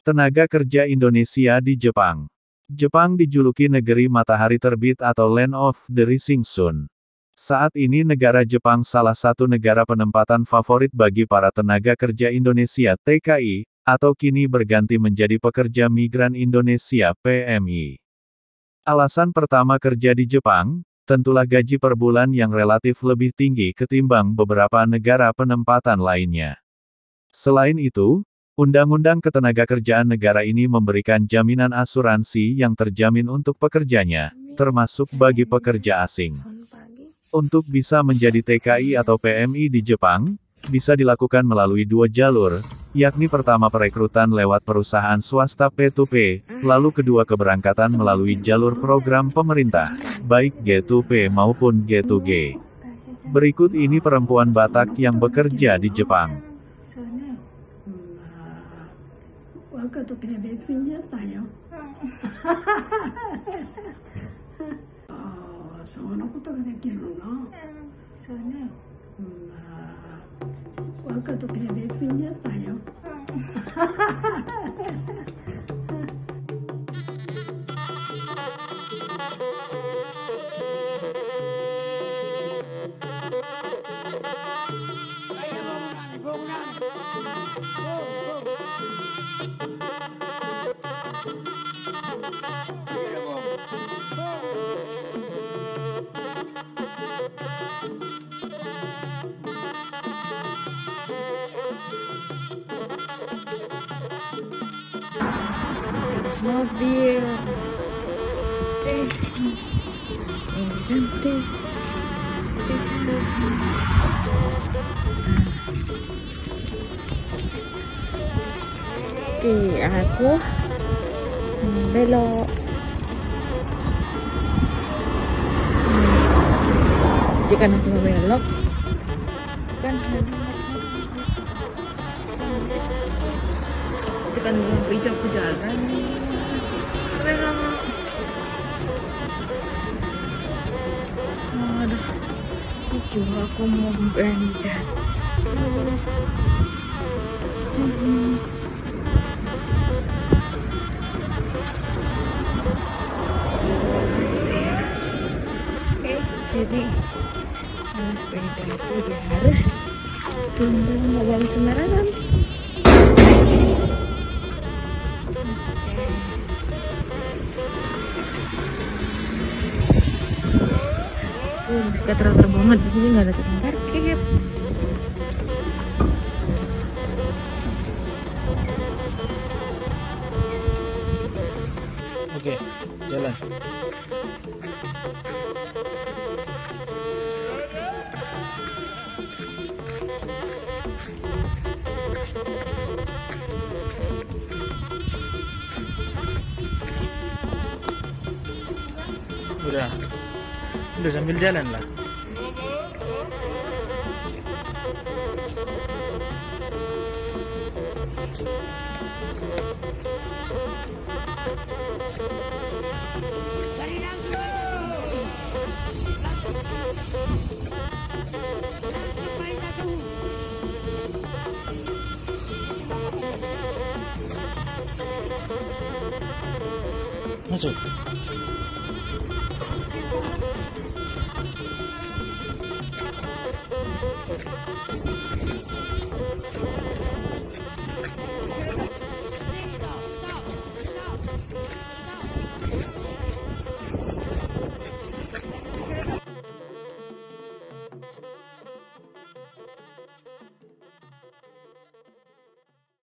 Tenaga kerja Indonesia di Jepang. Jepang dijuluki negeri matahari terbit atau Land of the Rising Sun. Saat ini negara Jepang salah satu negara penempatan favorit bagi para tenaga kerja Indonesia (TKI), atau kini berganti menjadi pekerja migran Indonesia (PMI). Alasan pertama kerja di Jepang, tentulah gaji per bulan yang relatif lebih tinggi ketimbang beberapa negara penempatan lainnya. Selain itu, Undang-Undang Ketenagakerjaan negara ini memberikan jaminan asuransi yang terjamin untuk pekerjanya, termasuk bagi pekerja asing. Untuk bisa menjadi TKI atau PMI di Jepang, bisa dilakukan melalui dua jalur, yakni pertama perekrutan lewat perusahaan swasta P2P, lalu kedua keberangkatan melalui jalur program pemerintah, baik G2P maupun G2G. Berikut ini perempuan Batak yang bekerja di Jepang. Mobil cantik. Oke, aku belok. Jika aku belok kan kan hijau ke jalan. Aduh, juga aku mau belanja. Jadi sepeda itu dia harus tunduk ngomong sembarangan. Kita terang banget di sini, nggak ada tukang parkir. Oke, jalan. Udah sambil jalan lah. Masuk.